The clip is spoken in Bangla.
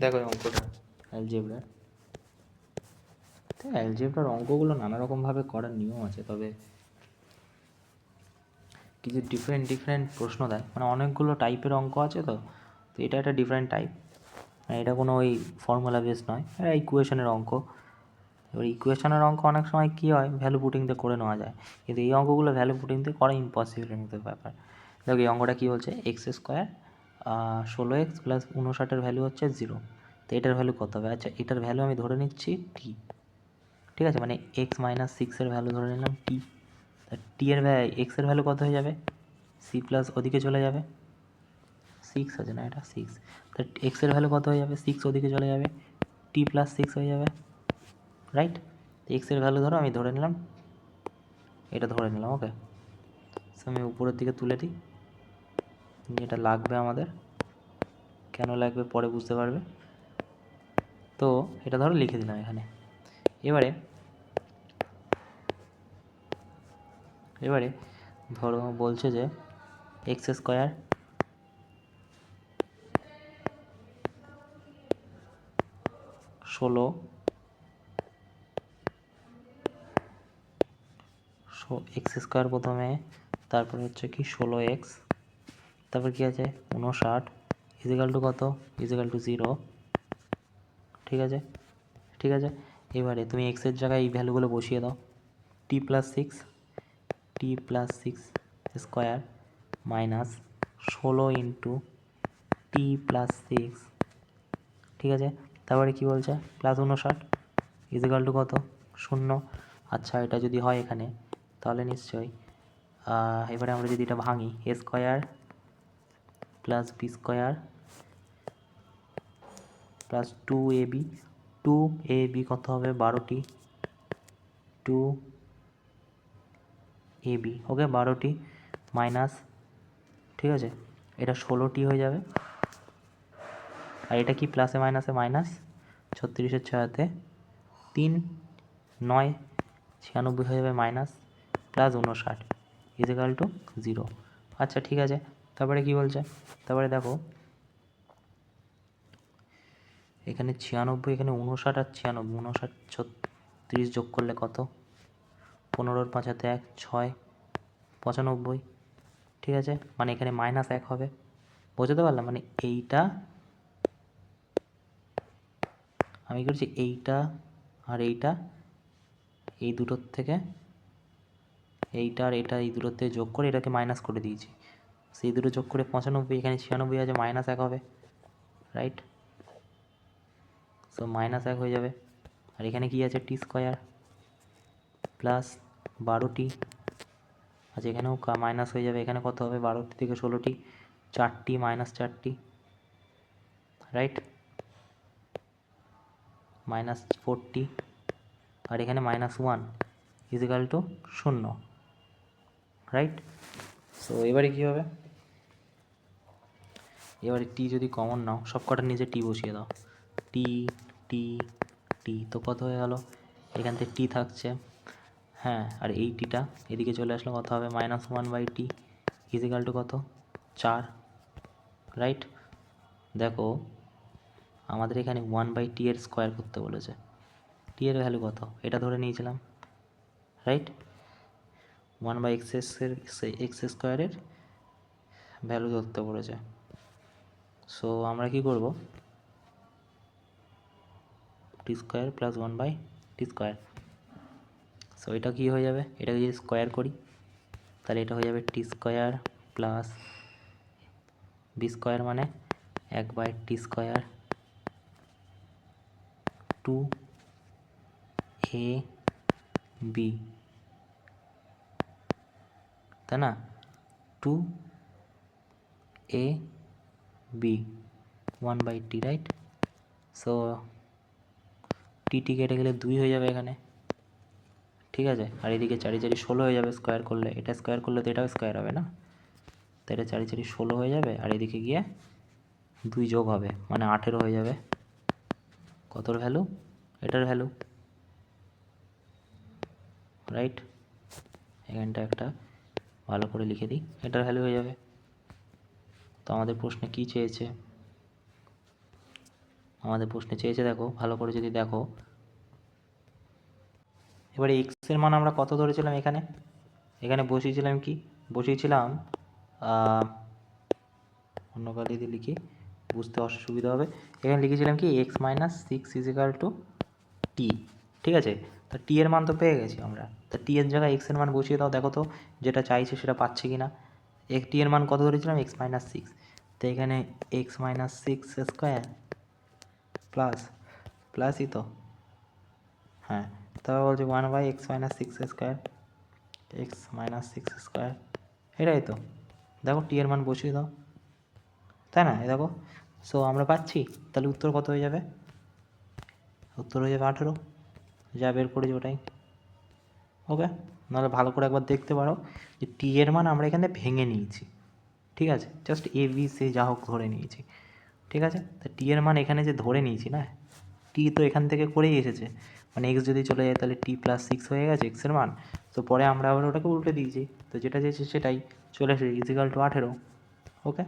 দেখো এই অঙ্কটা অ্যালজেব্রার। তো অ্যালজেব্রার অঙ্কগুলো নানা রকমভাবে করার নিয়ম আছে, তবে কিছু ডিফারেন্ট প্রশ্ন দেয়, মানে অনেকগুলো টাইপের অঙ্ক আছে। তো এটা একটা ডিফারেন্ট টাইপ, মানে এটা কোনো ওই ফর্মুলা বেস নয়, এটা ইকুয়েশনের অঙ্ক। এবার ইকুয়েশনের অঙ্ক অনেক সময় কী হয়, ভ্যালু পুটিং দিয়ে করে নেওয়া যায়, কিন্তু এই অঙ্কগুলো ভ্যালু পুটিং দিয়ে করা ইম্পসিবলের মতো ব্যাপার। দেখো এই অঙ্কটা কী বলছে, এক্স স্কোয়ার 16x প্লাস 59-এর ভ্যালু হচ্ছে 0। তো এটার ভ্যালু কত হবে? আচ্ছা, এটার ভ্যালু আমি ধরে নিচ্ছি টি, ঠিক আছে, মানে x মাইনাস 6-এর ভ্যালু ধরে নিলাম টি। তা টি এর এক্সের ভ্যালু কত হয়ে যাবে? সি প্লাস ওদিকে চলে যাবে, 6 আছে না, এটা 6। তা এক্সের ভ্যালু কত হয়ে যাবে? 6 ওদিকে চলে যাবে, টি প্লাস 6 হয়ে যাবে, রাইট। এক্সের ভ্যালু ধরো আমি ধরে নিলাম, এটা ধরে নিলাম, ওকে। সো আমি উপরের দিকে তুলে দিই, এটা লাগবে আমাদের, কেন লাগবে পরে বুঝতে পারবে। তো এটা ধরো লিখে দিলাম এখানে। এবারে ধরো বলছে যে এক্স স্কোয়ার ষোলো এক্স স্কোয়ার প্রথমে, তারপরে হচ্ছে কি 16x, তারপর কি আছে 59 ইজিক্যাল টু কত? ইজিক্যাল টু 0, ঠিক আছে ঠিক আছে। এবারে তুমি এক্সের জায়গায় এই ভ্যালুগুলো বসিয়ে দাও, টি plus 6 square minus 16 into T plus 6, ঠিক আছে। তারপরে কি বলছে, প্লাস 59 ইজিক্যাল টু কত? 0। আচ্ছা, এটা যদি হয় এখানে, তাহলে নিশ্চয়ই এবারে আমরা যদি এটা ভাঙি, a square plus b square plus 2ab, 2ab কত হবে? 12টি, 2ab, ওকে, 12টি মাইনাস, ঠিক আছে, এটা 16টি হয়ে যাবে। আর এটা কি প্লাসে মাইনাসে মাইনাস, 36-এর 6-তে 3, 9, 96 হয়ে যাবে মাইনাস, প্লাস 59 ইজিক্যাল টু 0। আচ্ছা, ঠিক আছে। তারপরে কি বলছে, তারপরে দেখো এখানে 96, এখানে 59 আর 96, 36 যোগ করলে কত? 15-র 5-হাতে 1, 6, 95, ঠিক আছে, মানে এখানে -1 হবে, বোঝাতে পারলাম? মানে এইটা আমি করছি, এইটা আর এইটা, এই দুটোর থেকে এইটা আর এটা, এই দুটোর থেকে যোগ করে এটাকে মাইনাস করে দিয়েছি, সেই দুটো যোগ করে 95, এখানে 96 আছে, -1 হবে, রাইট। সো -1 হয়ে যাবে। আর এখানে কি আছে? টি স্কোয়ার প্লাস 12টি, আচ্ছা এখানেও মাইনাস হয়ে যাবে, এখানে কত হবে? 12টি থেকে 16টি, 4টি মাইনাস 4টি, রাইট, -40, আর এখানে -1 ইজিক্যাল টু 0, রাইট। সো এবারে কী হবে, এবারে টি যদি কমন নাও, সব কটার নিচে টি বসিয়ে দাও, টি টি টি, তো কত হয়ে গেল? এখান থেকে টি থাকছে, হ্যাঁ, আর এই টিটা এদিকে চলে আসলে কত হবে? -1/t ইজিক্যাল টু কত? 4, রাইট। দেখো আমাদের এখানে 1/t এর স্কোয়ার করতে বলেছে, টি এর ভ্যালু কত? এটা ধরে নিয়েছিলাম, রাইট। 1/x স্কোয়ারের ভ্যালু ধরতে বলেছে। সো আমরা কি করব, t square plus 1/t square. So এটা কী হয়ে যাবে, এটাকে যদি স্কোয়ার করি তাহলে এটা হয়ে যাবে টি স্কোয়ার প্লাস বি স্কোয়ার, মানে 1/t স্কোয়ার 2ab, তাই না? 2ab 1/t, right. সো টি কেটে গেলে 2 হয়ে যাবে এখানে, ঠিক আছে। আর এদিকে 4 4 16 হয়ে যাবে, স্কোয়ার করলে, এটা স্কোয়ার করলে তো এটাও স্কোয়ার হবে না, তো এটা 4 4 16 হয়ে যাবে, আর এদিকে গিয়ে 2 যোগ হবে, মানে 18 হয়ে যাবে। কতর ভ্যালু? এটার ভ্যালু, রাইট। এখানটা একটা ভালো করে লিখে দিই, এটার ভ্যালু হয়ে যাবে। তো আমাদের প্রশ্নে কী চেয়েছে? আমাদের প্রশ্নে চেয়েছে, দেখো ভালো করে যদি দেখো, এবারে এক্সের মান আমরা কত ধরেছিলাম এখানে, এখানে বসিয়েছিলাম কি, বসিয়েছিলাম অন্য কালি দিয়ে লিখি, বুঝতে অসুবিধা হবে। এখানে লিখেছিলাম কি x minus six equal to t, ঠিক আছে। তা টি এর মান তো পেয়ে গেছি আমরা, তা টি এর জায়গায় এক্সের মান বসিয়ে দাও, দেখো তো যেটা চাইছে সেটা পাচ্ছে কি না। টি এর মান কত ধরেছিলাম, এক্স মাইনাস সিক্স, তো এখানে x minus six square plus, প্লাসই তো, হ্যাঁ, তারপর বলছে one by x minus six square, x minus six square, এটাই তো। দেখো টি এর মান বসিয়ে দাও, তাই না, এ দেখো। সো আমরা পাচ্ছি, তাহলে উত্তর কত হয়ে যাবে, উত্তর হয়ে যাবে 18, যা বের করেছি ওটাই। ওকে, নাহলে ভালো করে একবার দেখতে পারো যে টি এর মান আমরা এখানে ভেঙে নিয়েছি, ঠিক আছে, জাস্ট এ বি সি যা হোক ধরে নিয়েছি, ঠিক আছে। তা টি এর মান এখানে যে ধরে নিয়েছি না, টি তো এখান থেকে করেই এসেছে, মানে এক্স যদি চলে যায় তাহলে টি প্লাস সিক্স হয়ে গেছে এক্সের মান। তো পরে আমরা আবার ওটাকে উল্টে দিয়েছি, তো যেটা চেয়েছি সেটাই চলে এসেছে, ইজিক্যাল টু 18। ওকে।